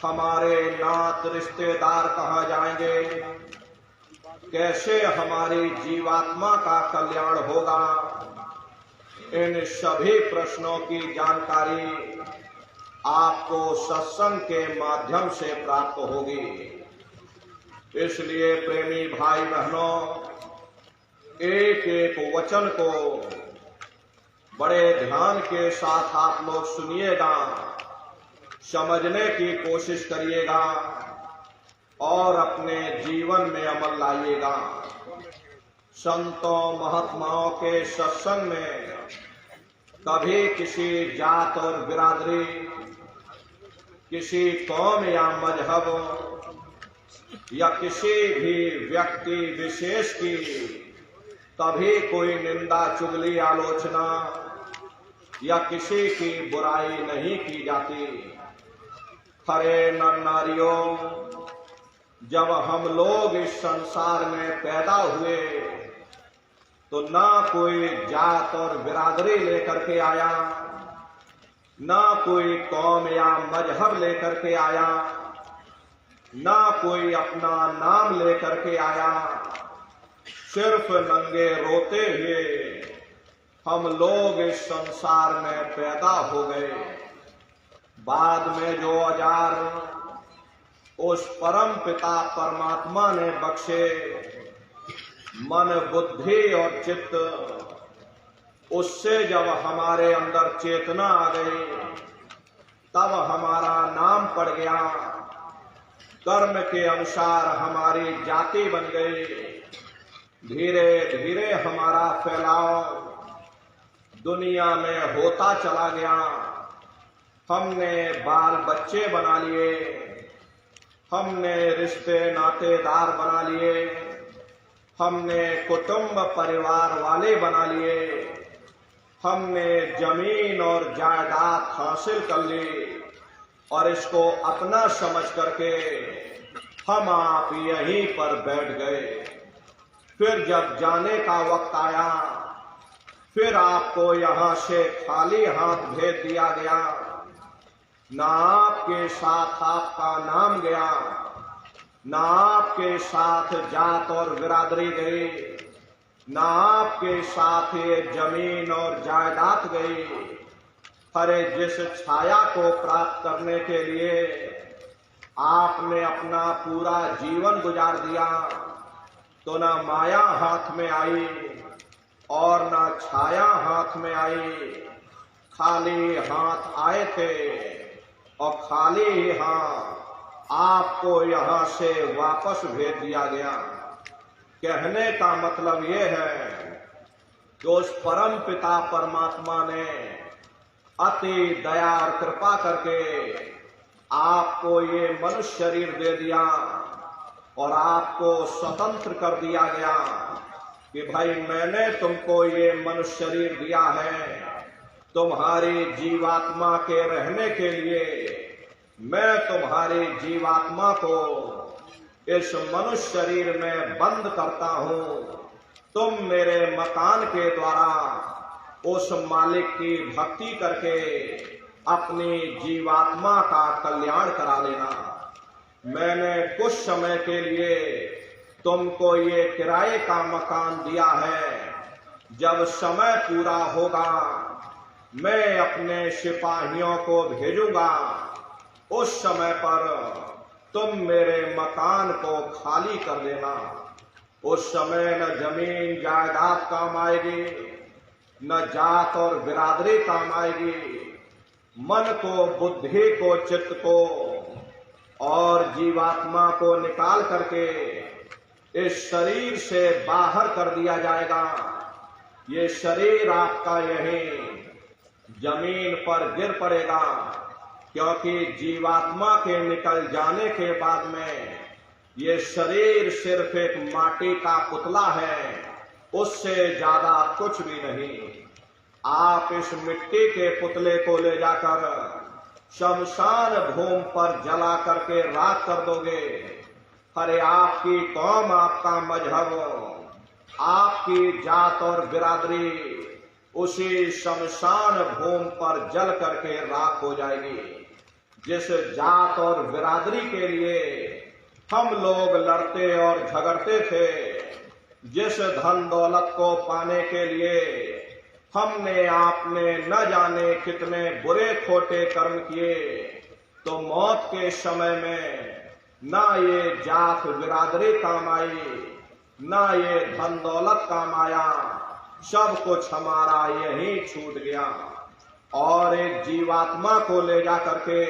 हमारे नात रिश्तेदार कहाँ जाएंगे, कैसे हमारी जीवात्मा का कल्याण होगा, इन सभी प्रश्नों की जानकारी आपको सत्संग के माध्यम से प्राप्त होगी। इसलिए प्रेमी भाई बहनों, एक एक वचन को बड़े ध्यान के साथ आप लोग सुनिएगा, समझने की कोशिश करिएगा और अपने जीवन में अमल लाइएगा। संतों महात्माओं के सत्संग में कभी किसी जात और बिरादरी, किसी कौम या मजहब या किसी भी व्यक्ति विशेष की कभी कोई निंदा, चुगली, आलोचना या किसी की बुराई नहीं की जाती। हरे नर नारियों, जब हम लोग इस संसार में पैदा हुए तो ना कोई जात और बिरादरी लेकर के आया, ना कोई कौम या मजहब लेकर के आया, ना कोई अपना नाम लेकर के आया। सिर्फ नंगे रोते हुए हम लोग इस संसार में पैदा हो गए। बाद में जो औजार उस परम पिता परमात्मा ने बख्शे, मन, बुद्धि और चित्त, उससे जब हमारे अंदर चेतना आ गई, तब हमारा नाम पड़ गया। कर्म के अनुसार हमारी जाति बन गई। धीरे धीरे हमारा फैलाव दुनिया में होता चला गया। हमने बाल बच्चे बना लिए, हमने रिश्ते नातेदार बना लिए, हमने कुटुंब परिवार वाले बना लिए, हमने जमीन और जायदाद हासिल कर ली और इसको अपना समझ करके हम आप यहीं पर बैठ गए। फिर जब जाने का वक्त आया, फिर आपको यहां से खाली हाथ भेज दिया गया। ना आपके साथ आपका नाम गया, ना आपके साथ जात और बिरादरी गई, ना आपके साथ ये जमीन और जायदाद गई। हरे जिस छाया को प्राप्त करने के लिए आपने अपना पूरा जीवन गुजार दिया, तो ना माया हाथ में आई और ना छाया हाथ में आई। खाली हाथ आए थे और खाली ही हाथ आपको यहां से वापस भेज दिया गया। कहने का मतलब ये है कि उस परम पिता परमात्मा ने अति दया और कृपा करके आपको ये मनुष्य शरीर दे दिया और आपको स्वतंत्र कर दिया गया कि भाई मैंने तुमको ये मनुष्य शरीर दिया है तुम्हारी जीवात्मा के रहने के लिए। मैं तुम्हारी जीवात्मा को इस मनुष्य शरीर में बंद करता हूं। तुम मेरे मकान के द्वारा उस मालिक की भक्ति करके अपनी जीवात्मा का कल्याण करा लेना। मैंने कुछ समय के लिए तुमको ये किराए का मकान दिया है। जब समय पूरा होगा मैं अपने सिपाहियों को भेजूंगा। उस समय पर तुम मेरे मकान को खाली कर देना। उस समय न जमीन जायदाद काम आएगी, न जात और बिरादरी काम आएगी। मन को, बुद्धि को, चित्त को और जीवात्मा को निकाल करके इस शरीर से बाहर कर दिया जाएगा। ये शरीर आपका यहीं जमीन पर गिर पड़ेगा, क्योंकि जीवात्मा के निकल जाने के बाद में ये शरीर सिर्फ एक माटी का पुतला है, उससे ज्यादा कुछ भी नहीं। आप इस मिट्टी के पुतले को ले जाकर शमशान भूमि पर जला करके राख कर दोगे। अरे आपकी कौम, आपका मजहब, आपकी जात और बिरादरी उसी शमशान भूमि पर जल करके राख हो जाएगी। जिस जात और बिरादरी के लिए हम लोग लड़ते और झगड़ते थे, जिस धन दौलत को पाने के लिए हमने आपने न जाने कितने बुरे खोटे कर्म किए, तो मौत के समय में ना ये जात बिरादरी काम आई, ना ये धन दौलत काम आया, सब कुछ हमारा यहीं छूट गया और एक जीवात्मा को ले जा करके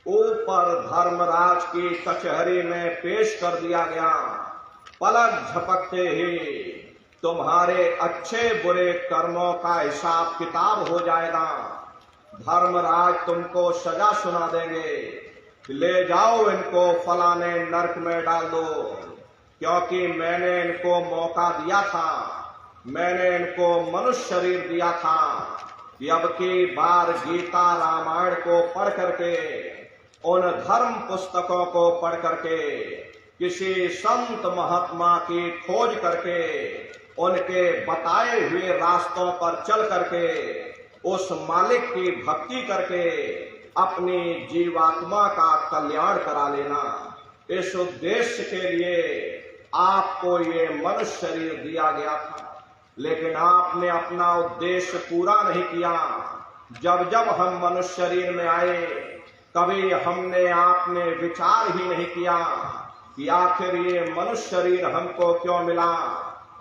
ऊपर धर्मराज की कचहरी में पेश कर दिया गया। पलक झपकते ही तुम्हारे अच्छे बुरे कर्मों का हिसाब किताब हो जाएगा। धर्मराज तुमको सजा सुना देंगे, ले जाओ इनको फलाने नरक में डाल दो, क्योंकि मैंने इनको मौका दिया था, मैंने इनको मनुष्य शरीर दिया था कि अब की बार गीता रामायण को पढ़ करके, उन धर्म पुस्तकों को पढ़ करके, किसी संत महात्मा की खोज करके, उनके बताए हुए रास्तों पर चल करके, उस मालिक की भक्ति करके अपनी जीवात्मा का कल्याण करा लेना। इस उद्देश्य के लिए आपको ये मनुष्य शरीर दिया गया था, लेकिन आपने अपना उद्देश्य पूरा नहीं किया। जब जब हम मनुष्य शरीर में आए, कभी हमने आपने विचार ही नहीं किया कि आखिर ये मनुष्य शरीर हमको क्यों मिला,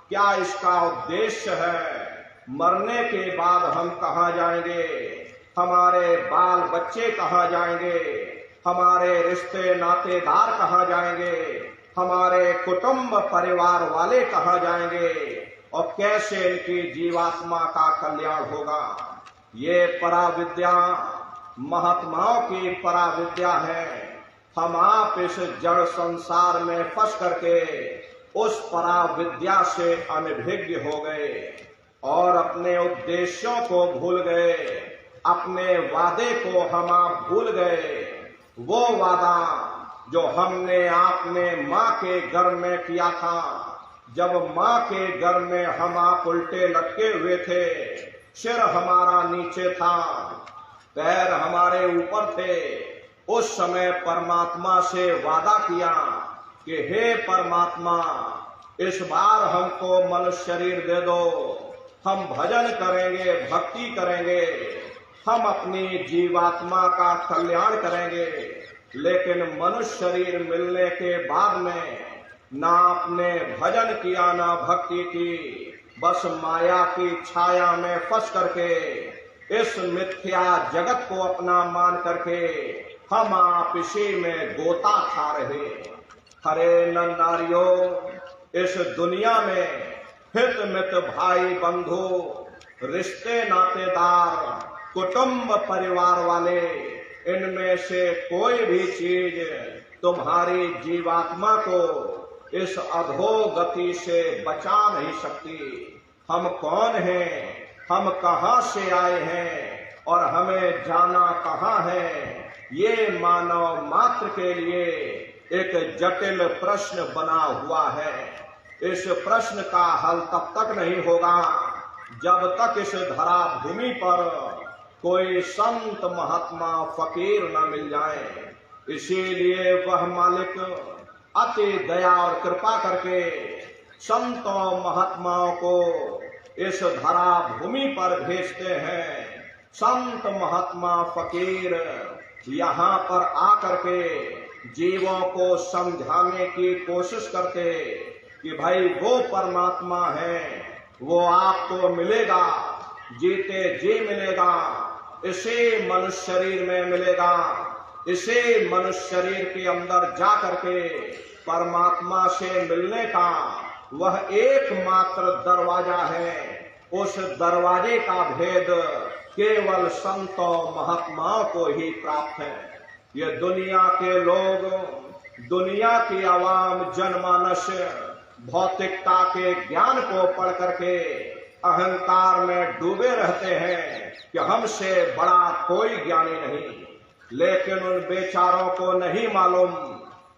क्या इसका उद्देश्य है, मरने के बाद हम कहाँ जाएंगे, हमारे बाल बच्चे कहाँ जाएंगे, हमारे रिश्ते नातेदार कहाँ जाएंगे, हमारे कुटुंब परिवार वाले कहाँ जाएंगे और कैसे इनकी जीवात्मा का कल्याण होगा। ये पराविद्या महात्माओं की पराविद्या है। हम आप इस जड़ संसार में फंस करके उस पराविद्या से अनभिज्ञ हो गए और अपने उद्देश्यों को भूल गए, अपने वादे को हम आप भूल गए। वो वादा जो हमने आपने माँ के गर्भ में किया था, जब माँ के गर्भ में हम आप उल्टे लटके हुए थे, सिर हमारा नीचे था, पैर हमारे ऊपर थे, उस समय परमात्मा से वादा किया कि हे परमात्मा, इस बार हमको मनुष्य शरीर दे दो, हम भजन करेंगे, भक्ति करेंगे, हम अपनी जीवात्मा का कल्याण करेंगे। लेकिन मनुष्य शरीर मिलने के बाद में ना आपने भजन किया, ना भक्ति की, बस माया की छाया में फंस करके इस मिथ्या जगत को अपना मान करके हम आप इसी में गोता खा रहे। हरे नर नारियों, इस दुनिया में हित मित भाई बंधु, रिश्ते नातेदार, कुटुंब परिवार वाले, इनमें से कोई भी चीज तुम्हारी जीवात्मा को इस अधोगति से बचा नहीं सकती। हम कौन हैं, हम कहां से आए हैं और हमें जाना कहां है, ये मानव मात्र के लिए एक जटिल प्रश्न बना हुआ है। इस प्रश्न का हल तब तक नहीं होगा जब तक इस धरा भूमि पर कोई संत महात्मा फकीर न मिल जाए। इसीलिए वह मालिक अति दया और कृपा करके संतों महात्माओं को इस धरा भूमि पर भेजते हैं। संत महात्मा फकीर यहाँ पर आकर के जीवों को समझाने की कोशिश करते कि भाई वो परमात्मा है, वो आपको मिलेगा, जीते जी मिलेगा, इसे मनुष्य शरीर में मिलेगा, इसे मनुष्य शरीर के अंदर जा करके परमात्मा से मिलने का वह एकमात्र दरवाजा है। उस दरवाजे का भेद केवल संतों महात्माओं को ही प्राप्त है। ये दुनिया के लोग, दुनिया की आवाम, जनमानस भौतिकता के ज्ञान को पढ़ करके अहंकार में डूबे रहते हैं कि हमसे बड़ा कोई ज्ञानी नहीं। लेकिन उन बेचारों को नहीं मालूम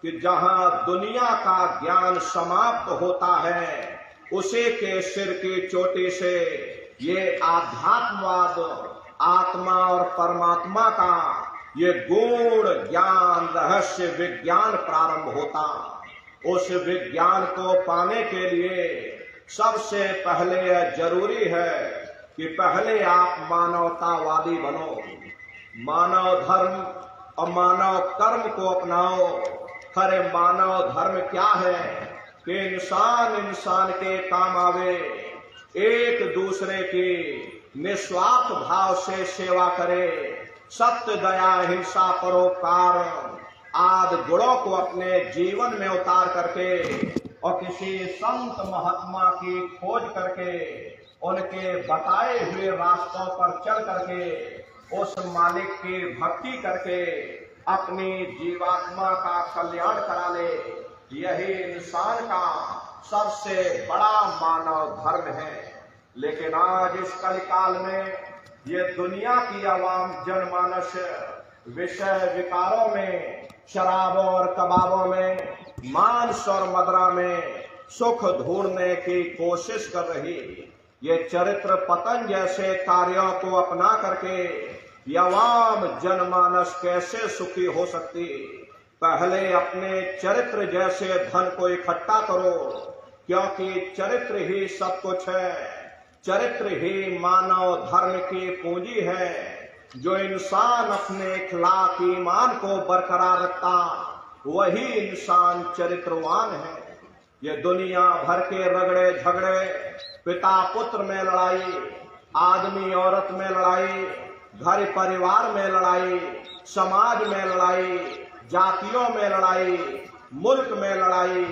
कि जहां दुनिया का ज्ञान समाप्त होता है, उसी के सिर की चोटी से ये आध्यात्मवाद, आत्मा और परमात्मा का ये गूढ़ ज्ञान रहस्य विज्ञान प्रारंभ होता। उस विज्ञान को पाने के लिए सबसे पहले यह जरूरी है कि पहले आप मानवतावादी बनो, मानव धर्म और मानव कर्म को अपनाओ। खरे मानव धर्म क्या है कि इंसान इंसान के काम आवे, एक दूसरे की निस्वार्थ भाव से सेवा करे, सत्य दया हिंसा परोपकार आदि गुणों को अपने जीवन में उतार करके और किसी संत महात्मा की खोज करके उनके बताए हुए रास्तों पर चल करके उस मालिक की भक्ति करके अपनी जीवात्मा का कल्याण करा ले, यही इंसान का सबसे बड़ा मानव धर्म है। लेकिन आज इस कलिकाल में ये दुनिया की आवाम जनमानस विषय विकारों में, शराबों और कबाबों में, मांस और मदिरा में सुख ढूंढने की कोशिश कर रही। ये चरित्र पतन जैसे कार्यों को अपना करके आवाम जनमानस कैसे सुखी हो सकती। पहले अपने चरित्र जैसे धन को इकट्ठा करो, क्योंकि चरित्र ही सब कुछ है। चरित्र ही मानव धर्म की पूंजी है। जो इंसान अपने इखलाक ईमान को बरकरार रखता वही इंसान चरित्रवान है। ये दुनिया भर के रगड़े झगड़े, पिता पुत्र में लड़ाई, आदमी औरत में लड़ाई, घर परिवार में लड़ाई, समाज में लड़ाई, जातियों में लड़ाई, मुल्क में लड़ाई,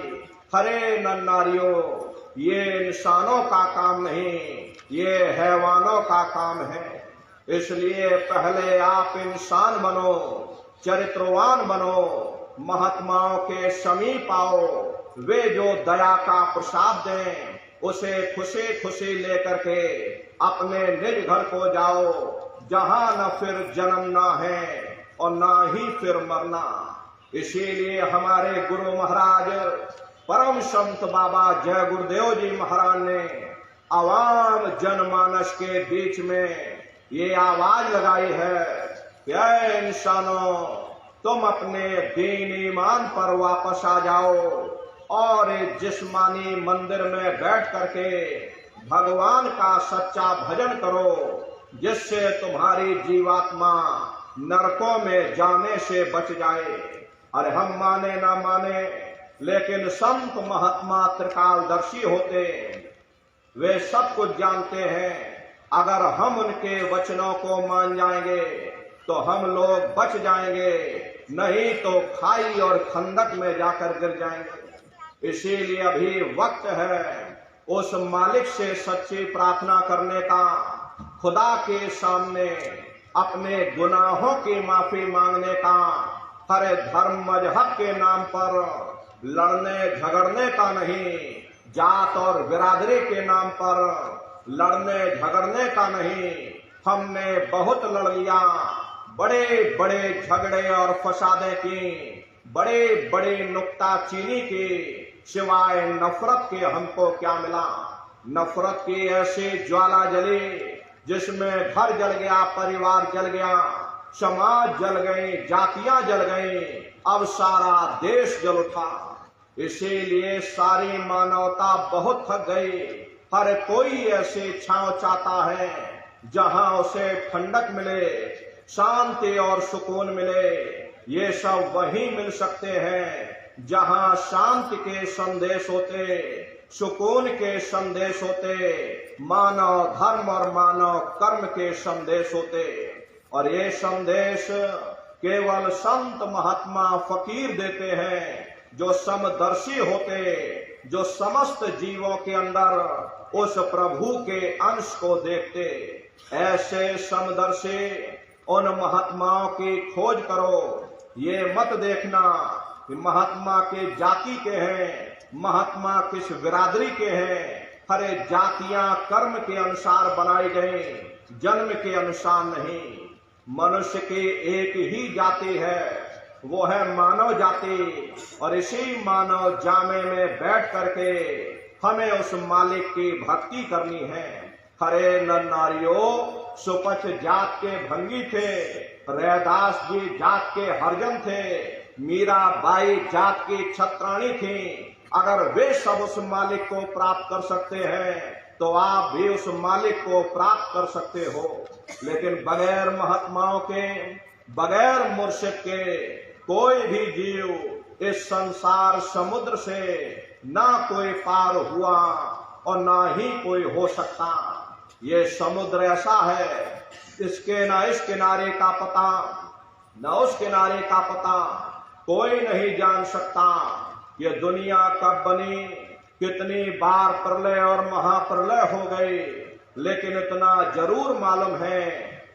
हरे नर नारियों, ये इंसानों का काम नहीं, ये हैवानों का काम है। इसलिए पहले आप इंसान बनो, चरित्रवान बनो, महात्माओं के समीप आओ। वे जो दया का प्रसाद दें उसे खुशी खुशी लेकर के अपने निज घर को जाओ, जहां न फिर जन्म ना है और ना ही फिर मरना। इसीलिए हमारे गुरु महाराज परम संत बाबा जय गुरुदेव जी महाराज ने आवाम जनमानस के बीच में ये आवाज लगाई है कि ऐ इंसानों, तुम अपने दीन ईमान पर वापस आ जाओ और इस जिस्मानी मंदिर में बैठ करके भगवान का सच्चा भजन करो, जिससे तुम्हारी जीवात्मा नरकों में जाने से बच जाए। अरे हम माने ना माने, लेकिन संत महात्मा त्रिकालदर्शी होते, वे सब कुछ जानते हैं। अगर हम उनके वचनों को मान जाएंगे तो हम लोग बच जाएंगे, नहीं तो खाई और खंदक में जाकर गिर जाएंगे। इसीलिए अभी वक्त है उस मालिक से सच्ची प्रार्थना करने का, खुदा के सामने अपने गुनाहों की माफी मांगने का। हर धर्म मजहब के नाम पर लड़ने झगड़ने का नहीं, जात और बिरादरी के नाम पर लड़ने झगड़ने का नहीं। हमने बहुत लड़ लिया, बड़े बड़े झगड़े और फसादे की, बड़े बड़े नुक्ताचीनी की, सिवाय नफरत के हमको क्या मिला। नफरत की ऐसी ज्वाला जली जिसमें घर जल गया, परिवार जल गया, समाज जल गई, जातियां जल गई, अब सारा देश जल उठा। इसीलिए सारी मानवता बहुत थक गई। हर कोई ऐसी छांव चाहता है जहां उसे ठंडक मिले, शांति और सुकून मिले। ये सब वहीं मिल सकते हैं जहां शांति के संदेश होते, सुकून के संदेश होते, मानव धर्म और मानव कर्म के संदेश होते। और ये संदेश केवल संत महात्मा फकीर देते हैं, जो समदर्शी होते, जो समस्त जीवों के अंदर उस प्रभु के अंश को देखते। ऐसे समदर्शी उन महात्माओं की खोज करो। ये मत देखना कि महात्मा के जाति के हैं, महात्मा किस बिरादरी के हैं। हरे जातियां कर्म के अनुसार बनाई गई, जन्म के अनुसार नहीं। मनुष्य की एक ही जाति है, वो है मानव जाति। और इसी मानव जामे में बैठ करके हमें उस मालिक की भक्ति करनी है। हरे नर नारियों, सुपच जात के भंगी थे, रैदास जी जात के हरजन थे, मीराबाई जात की छत्राणी थी। अगर वे सब उस मालिक को प्राप्त कर सकते हैं तो आप भी उस मालिक को प्राप्त कर सकते हो। लेकिन बगैर महात्माओं के, बगैर मुर्शिद के कोई भी जीव इस संसार समुद्र से ना कोई पार हुआ और ना ही कोई हो सकता। ये समुद्र ऐसा है, इसके ना इस किनारे का पता न उस किनारे का पता कोई नहीं जान सकता। ये दुनिया कब बनी, कितनी बार प्रलय और महाप्रलय हो गई, लेकिन इतना जरूर मालूम है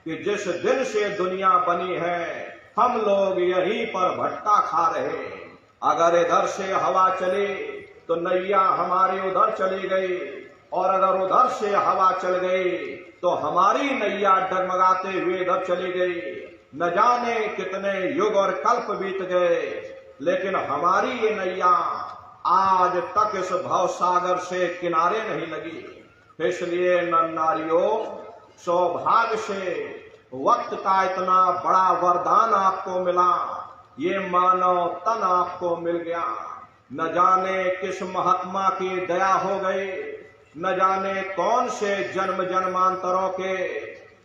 कि जिस दिन से दुनिया बनी है हम लोग यहीं पर भटका खा रहे। अगर इधर से हवा चली तो नैया हमारी उधर चली गई, और अगर उधर से हवा चल गई तो हमारी नैया डगमगाते हुए इधर चली गई। न जाने कितने युग और कल्प बीत गए, लेकिन हमारी ये नैया आज तक इस भव सागर से किनारे नहीं लगी। इसलिए नारियों, सौभाग्य से वक्त का इतना बड़ा वरदान आपको मिला, ये मानव तन आपको मिल गया। न जाने किस महात्मा की दया हो गई, न जाने कौन से जन्म जन्मांतरों के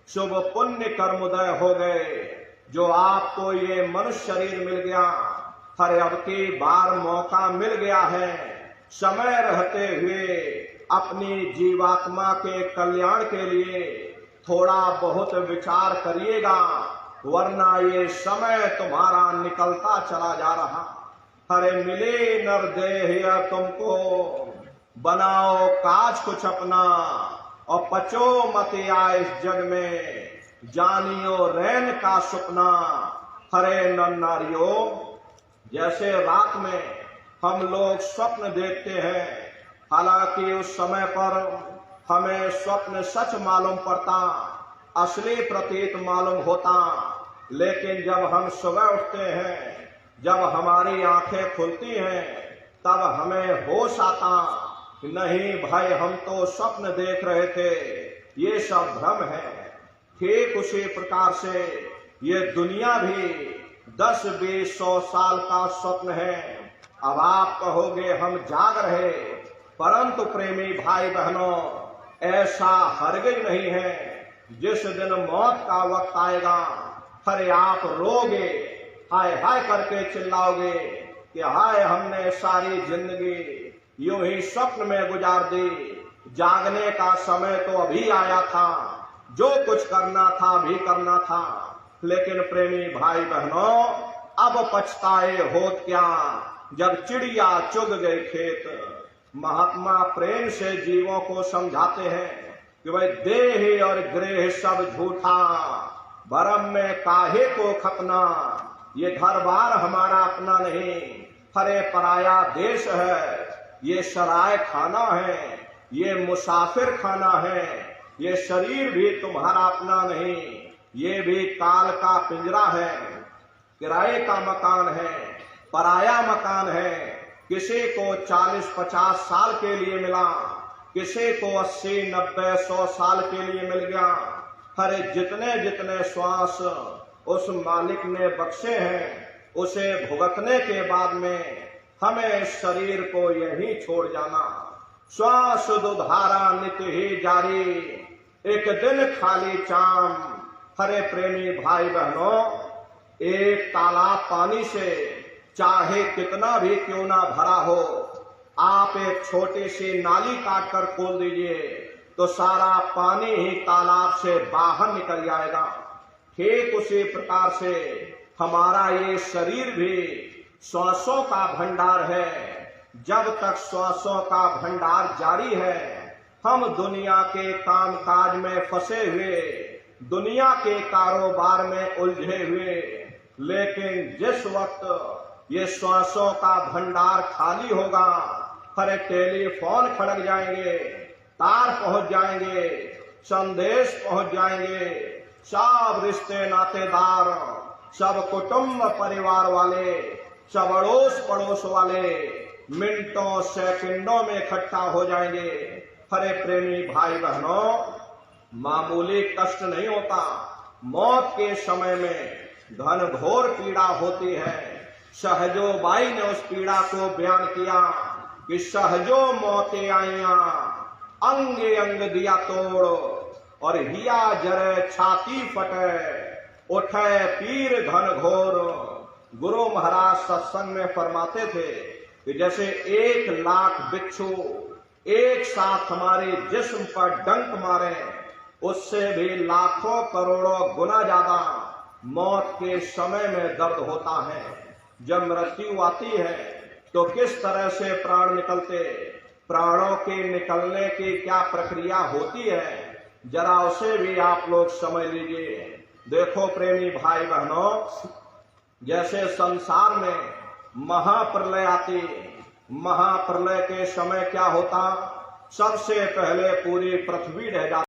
शुभ पुण्य कर्मोदय हो गए जो आपको ये मनुष्य शरीर मिल गया। हर अब की बार मौका मिल गया है, समय रहते हुए अपनी जीवात्मा के कल्याण के लिए थोड़ा बहुत विचार करिएगा, वरना ये समय तुम्हारा निकलता चला जा रहा। हरे मिले नर देह तुमको, बनाओ काज कुछ अपना, और पचो मत आए इस जग में, जानियो रैन का सपना। हरे नर नारियों, जैसे रात में हम लोग स्वप्न देखते हैं, हालांकि उस समय पर हमें स्वप्न सच मालूम पड़ता, असली प्रतीत मालूम होता, लेकिन जब हम सुबह उठते हैं, जब हमारी आंखें खुलती हैं, तब हमें होश आता, नहीं भाई हम तो स्वप्न देख रहे थे, ये सब भ्रम है। ठीक उसी प्रकार से ये दुनिया भी 10-20-100 साल का स्वप्न है। अब आप कहोगे हम जाग रहे, परंतु प्रेमी भाई बहनों, ऐसा हरगिज नहीं है। जिस दिन मौत का वक्त आएगा, अरे आप रोगे, हाय हाय करके चिल्लाओगे कि हाय हमने सारी जिंदगी यूं ही स्वप्न में गुजार दी, जागने का समय तो अभी आया था, जो कुछ करना था भी करना था। लेकिन प्रेमी भाई बहनों, अब पछताए होत क्या, जब चिड़िया चुग गई खेत। महात्मा प्रेम से जीवों को समझाते हैं कि भाई देह और गृह सब झूठा, भरम में काहे को खपना, ये घर बार हमारा अपना नहीं, हरे पराया देश है, ये सराय खाना है, ये मुसाफिर खाना है, ये शरीर भी तुम्हारा अपना नहीं, ये भी काल का पिंजरा है, किराए का मकान है, पराया मकान है। किसी को 40-50 साल के लिए मिला, किसी को 80-90-100 साल के लिए मिल गया। हरे जितने जितने श्वास उस मालिक ने बख्शे हैं, उसे भुगतने के बाद में हमें शरीर को यहीं छोड़ जाना। श्वास दुधारा नित्य ही जारी, एक दिन खाली चाम। हरे प्रेमी भाई बहनों, एक तालाब पानी से चाहे कितना भी क्यों ना भरा हो, आप एक छोटी सी नाली काट कर खोल दीजिए तो सारा पानी ही तालाब से बाहर निकल जाएगा। ठीक उसी प्रकार से हमारा ये शरीर भी श्वासों का भंडार है। जब तक श्वासों का भंडार जारी है, हम दुनिया के काम काज में फंसे हुए, दुनिया के कारोबार में उलझे हुए, लेकिन जिस वक्त ये श्वासों का भंडार खाली होगा, हर टेलीफोन खड़क जाएंगे, तार पहुंच जाएंगे, संदेश पहुंच जाएंगे, सब रिश्ते नातेदार, सब कुटुंब परिवार वाले, सब अड़ोस पड़ोस वाले मिनटों सेकंडों में इकट्ठा हो जाएंगे। हरे प्रेमी भाई बहनों, मामूली कष्ट नहीं होता। मौत के समय में घनघोर पीड़ा होती है। सहजोबाई ने उस पीड़ा को बयान किया कि सहजो मौते आइया, अंगे अंग दिया तोड़, और हिया जरे छाती फटे, उठे पीर घनघोर। गुरु महाराज सत्संग में फरमाते थे कि जैसे 1,00,000 बिच्छू एक साथ हमारे जिस्म पर डंक मारे, उससे भी लाखों करोड़ों गुना ज्यादा मौत के समय में दर्द होता है। जब मृत्यु आती है तो किस तरह से प्राण निकलते, प्राणों के निकलने की क्या प्रक्रिया होती है, जरा उसे भी आप लोग समझ लीजिए। देखो प्रेमी भाई बहनों, जैसे संसार में महाप्रलय आती, महाप्रलय के समय क्या होता, सबसे पहले पूरी पृथ्वी ढह जाती।